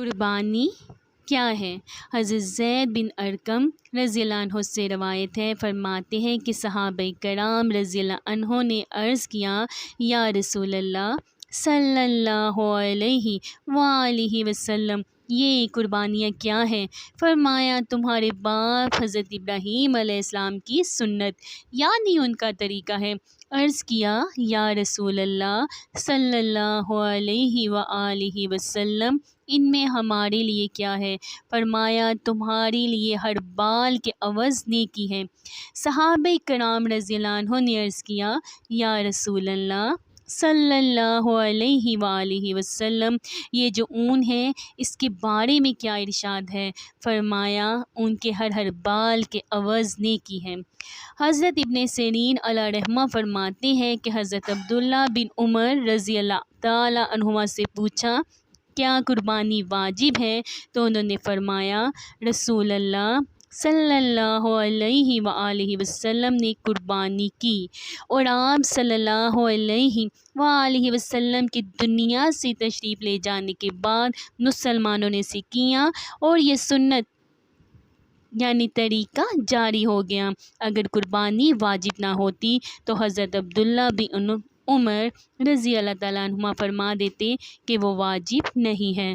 قربانی کیا ہے؟ حضرت زید بن ارقم رضی اللہ عنہ سے روایت ہے، فرماتے ہیں کہ صحابہ کرام رضی اللہ عنہ نے عرض کیا، یا رسول اللہ صلی اللہ علیہ وآلہ وسلم، یہ قربانیاں کیا ہیں؟ فرمایا، تمہارے باپ حضرت ابراہیم علیہ السلام کی سنت یعنی ان کا طریقہ ہے۔ عرض کیا، یا رسول اللہ صلی اللہ علیہ وآلہ وسلم، ان میں ہمارے لیے کیا ہے؟ فرمایا، تمہارے لیے ہر بال کے عوض نیکی ہے۔ صحابہ کرام رضی اللہ عنہ نے عرض کیا، یا رسول اللہ صلی اللہ علیہ وآلہ وسلم، یہ جو اون ہے اس کے بارے میں کیا ارشاد ہے؟ فرمایا، ان کے ہر بال کے عوض نیکی ہے۔ حضرت ابن سیرین علیہ رحمہ فرماتے ہیں کہ حضرت عبداللہ بن عمر رضی اللہ تعالی عنہما سے پوچھا، کیا قربانی واجب ہے؟ تو انہوں نے فرمایا، رسول اللہ صلی اللہ علیہ وآلہ وسلم نے قربانی کی، اور آپ صلی اللہ علیہ وآلہ وسلم کی دنیا سے تشریف لے جانے کے بعد مسلمانوں نے اسے کیا، اور یہ سنت یعنی طریقہ جاری ہو گیا۔ اگر قربانی واجب نہ ہوتی تو حضرت عبداللہ بن عمر رضی اللہ تعالیٰ عنہما فرما دیتے کہ وہ واجب نہیں ہے۔